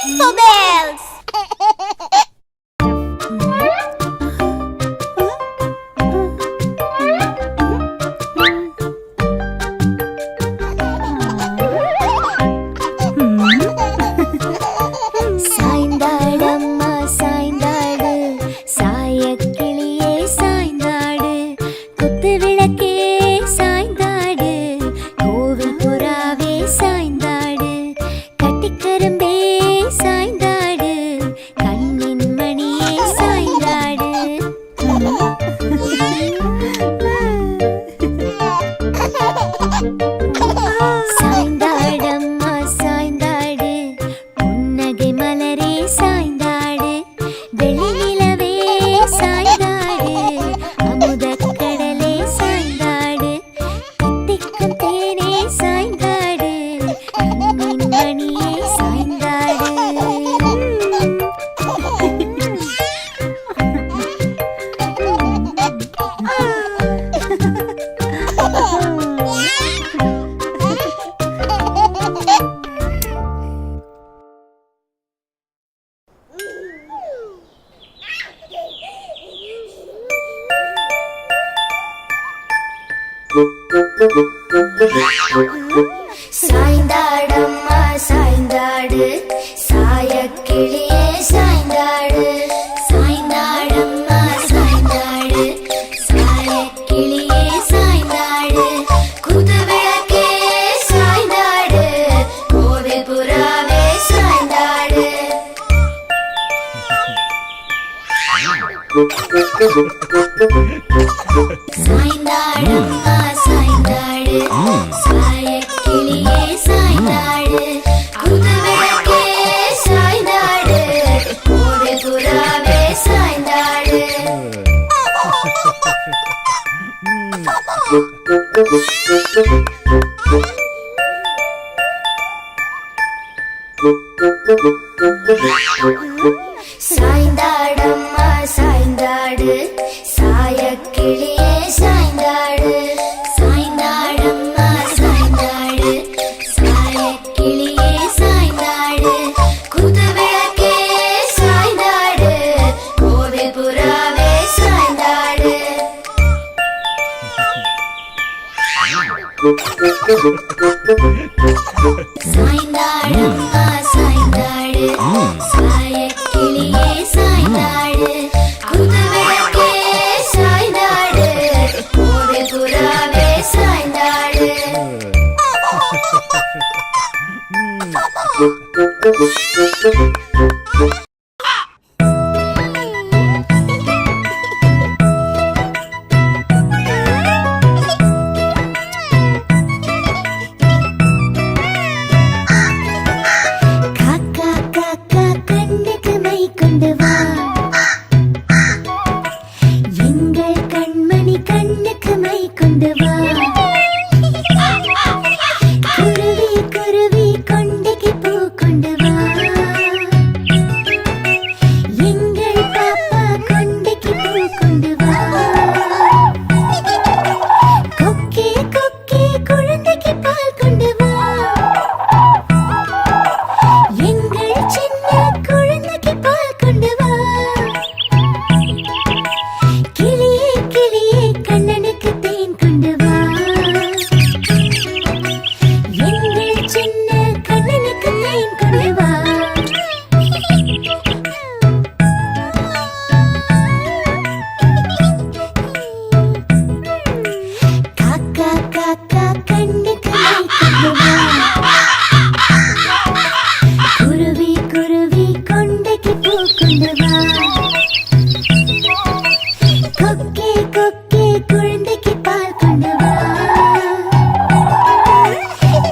Info Bells! சாய்ந்தாடம்மா சாய்ந்தாடு சாயக்கிளியே சாய்ந்தாடு குத்து விளக்கே சாய்ந்தாடு கோவில் புறாவே சாய்ந்தாடு கட்டிக்கரும்பே சாய்ந்தாடு கண்ணின் மணியே சாய்ந்தாடு சாய்ந்தாடம்மா சாய்ந்தாடு புன்னகை மலரே சாய்ந்தாடு வெள்ளி நிலவே சாய்ந்தாடு அமுதக்கடலே சாய்ந்தாடு தித்திக்கும் தேனே சாய்ந்தாடு கண்ணின் மணியே சாய்ந்தாடு சாய்ந்தாடம்மா சாய்ந்தாடு சாயக்கிளியே சாய்ந்தாடு சாய்ந்தாடம்மா சாய்ந்தாடு சாயக்கிளியே சாய்ந்தாடு குதுவிளக்கே சாய்ந்தாடு கோவில் புறாவே சாய்ந்தாடு சாய்ந்தாடம்மா சாய்ந்தாடு சாயக்கிளியே சாய்ந்தாடு குதுவிளக்கே சாய்ந்தாடு கோவில் புறாவே சாய்ந்தாடு சாய்ந்தாடம்மா சாய்ந்தாடு சாயக்கிளியே சாய்ந்தாடு சாய்ந்தாடம்மா சாய்ந்தாடு சாயக்கிளியே சாய்ந்தாடு குதுவிளக்கே சாய்ந்தாடு கோவில் புறாவே சாய்ந்தாடு சாய்ந்தாடம்மா சாய்ந்தாடு சாயக்கிளியே சாய்ந்தாடு குதுவிளக்கே சாய்ந்தாடு கோவில் புறாவே சாய்ந்தாடு காக்கா காக்கா கண்ணுக்கு மை கொண்டு வா எங்கள் கண்மணி கண்ணுக்கு மை கொண்டு வா குருவி குருவி கொண்டைக்கு பூ கொண்டு வா எங்கள் பாப்பா கொண்டைக்கு பூ கொண்டு வா கொக்கே கொக்கே குழந்தைக்கு பால் கொண்டு வா எங்கள் சின்ன குழந்தைக்கு பால் கொண்டு வா கிளியே கிளியே கண்ணனுக்கு தேன் கொண்டு வா எங்கள் சின்ன கண்ணனுக்கு தேன் கொண்டு வா காக்கா காக்கா கண்ணுக்கு மை கொண்டு வா குருவி குருவி கொண்டைக்கு பூ கொண்டு வா கொக்கே கொக்கே குழந்தைக்கு பால் கொண்டு வா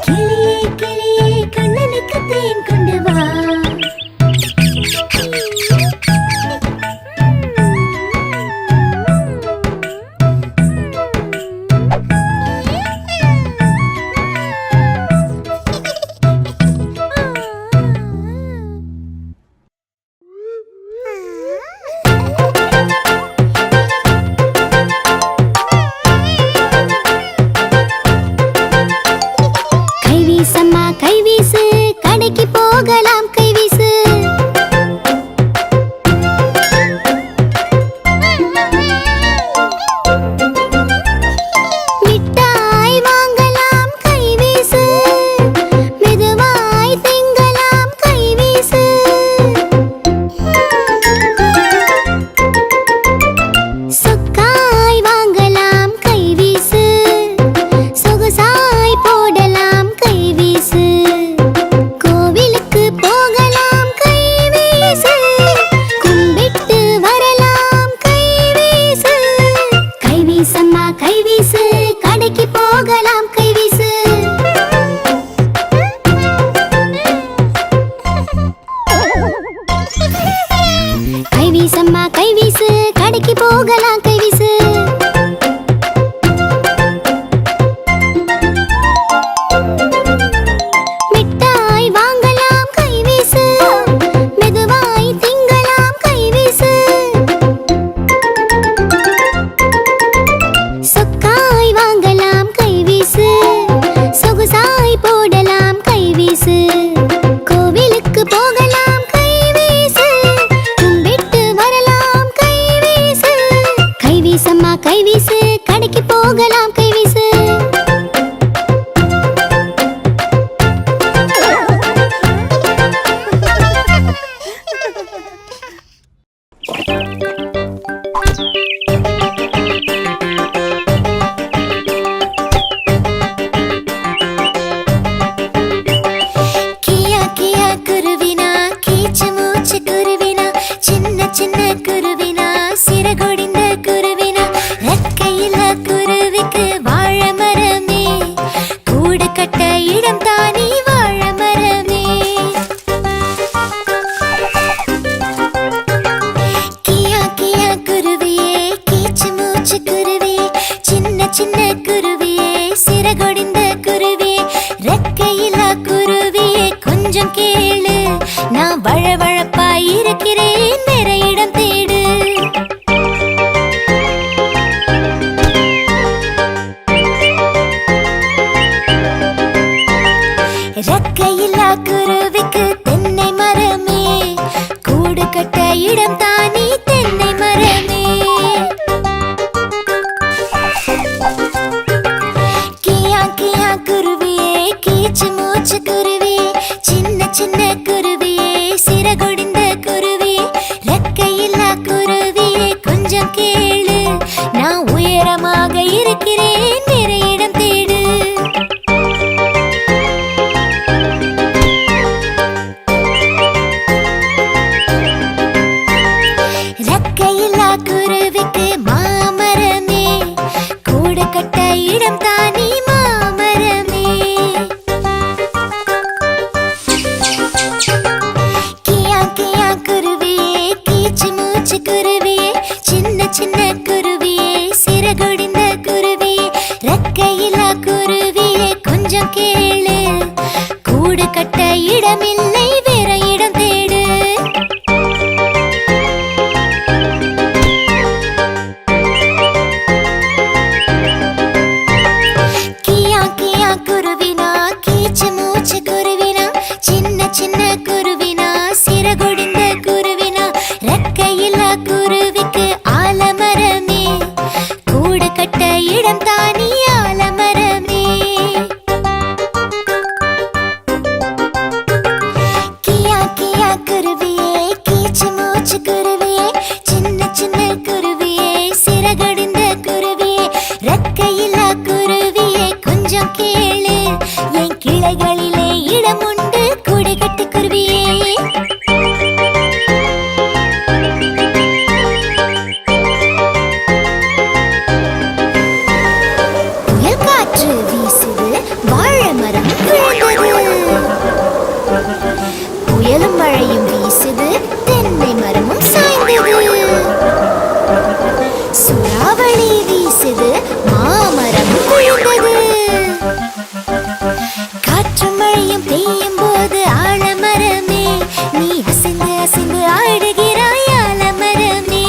கிளியே கிளியே கண்ணனுக்கு தேன் கொண்டு வா கை வீசம்மா கை வீசு கடைக்கு போகலாம் கை வீசு. கோவிலுக்கு போகலாம் கை வீசு, கும்பிட்டு வரலாம் கை வீசு. கை வீசம்மா கை வீசு, கடைக்கு போகலாம் கை வீசு. ரெக்கையில்லா குருவிக்கு தென்னை மரமே, கூடு கட்ட இடம் தானே தென்னை மரமே. கியா கியா குருவியே கீச்சு மூச்சு குருவியே, சின்ன சின்ன குருவியே சிறகுடிந்த குருவியே. ரெக்கையில்லா குருவியே கொஞ்சம் கேளு, நான் உயரமாக இருக்கிறேன் நிறைய இடம் தேடு. குருவிக்கு மாமரமே, கூடு கட்ட இடம் தானே மாமரமே. கியா கியா குருவியே கீச்சு மூச்சு குருவியே, சின்ன சின்ன குருவியே சிறகுடிந்த குருவியே. ரெக்கையில்லா குருவியே கொஞ்சம் கேளு, கூடு கட்ட இடமில்லை வேற இடம் தேடு. சின்ன குருவினா சிறகுடிந்த குருவினா, ரெக்கையில்லா குருவிக்கு ஆலமரமே, கூடு கட்ட இடம் தானே ஆலமரமே. கியா கியா குருவியே கீச்சு மூச்சு குருவியே, சின்ன சின்ன குருவியே சிறகுடிந்த குருவியே. ரெக்கையில்லா குருவியே கொஞ்சம் கேளு, என் கிளைகளிலே இடம் உண்டு கூடு கட்டு குருவியே. புயல் காற்று வீசுது, வாழை மரம் விழுந்தது. புயலும் மழையும் வீசுது, தென்னை மரமும் சாய்ந்தது. சூறாவளி வீசுது, மாமரம் விழுந்தது. காற்றும் மழையும் பெய்யும் போது ஆலமரமே, நீ அசைந்து அசைந்து ஆடுகிறாய் ஆலமரமே.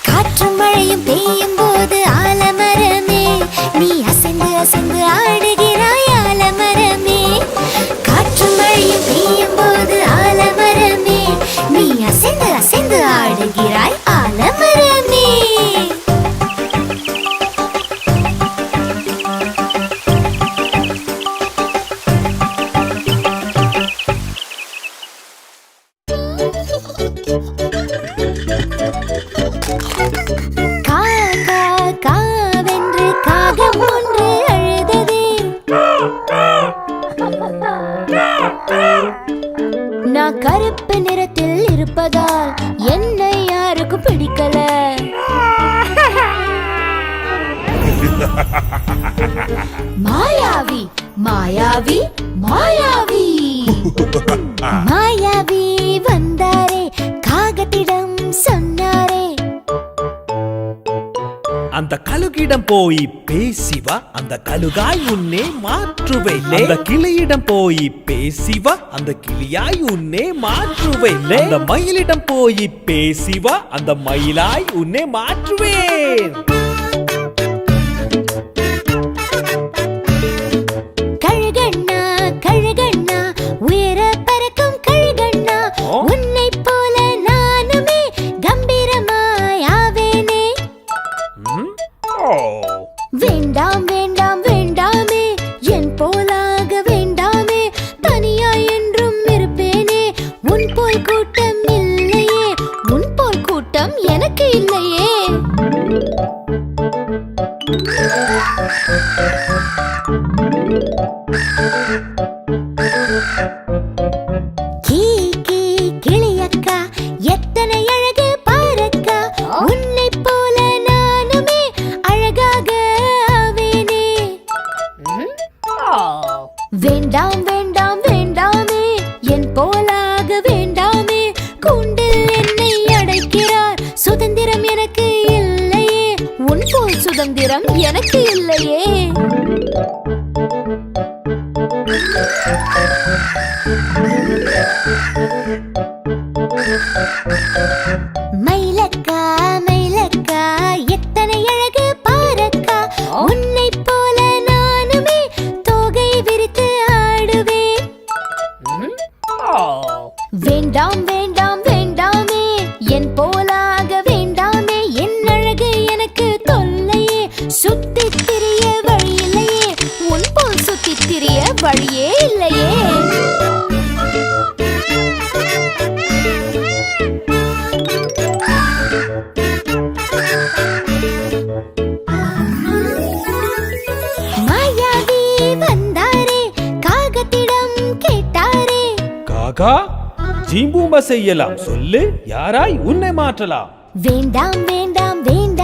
காற்றும் மழையும் பெய்யும் போது ஆலமரமே, நீ அசைந்து அசைந்து ஆடுகிறாய் ஆலமரமே. காற்றும் மழையும் பெய்யும் போது ஆலமரமே, நீ அசைந்து அசைந்து ஆடுகிறாய் ஆலமரமே. காவென்று காகம் ஒன்று அழுததே, நான் கருப்பு நிறத்தில் இருப்பதால் என்னை யாருக்கும் பிடிக்கல. மாயாவி மாயாவி மாயாவி மாயாவி வந்தாரே, காகத்திடம் சொன்னாரே. அந்த கழுகிடம் போய் பேசிவா, அந்த கழுகாய் உன்னை மாற்றுவேன். அந்த கிளியிடம் போய் பேசிவா, அந்த கிளியாய் உன்னை மாற்றுவேன். அந்த மயிலிடம் போய் பேசிவா, அந்த மயிலாய் உன்னை மாற்றுவேன். கழுகண்ணா கழுகண்ணா சுதந்திரம் எனக்கு இல்லையே. மயிலக்கா மயிலக்கா எத்தனை அழகு பாரக்கா, உன்னை போல நானுமே தோகை விரித்து ஆடுவேன். வேண்டாம் வேண்டாம் வேண்டாமே, என் போலாக வேண்டாமே, என் அழகு எனக்கு தொல்லையே, சுத்தி திரிய வழி இல்லையே, உன் போல் சுத்தி திரிய வழியே இல்லையே. மாயாவி வந்தாரே, காகத்திடம் கேட்டாரே. காகா ஜீம்பூம்ப செய்யலாம், சொல்லு யாராய் உன்னை மாற்றலாம். வேண்டாம் வேண்டாம் வேண்டாம்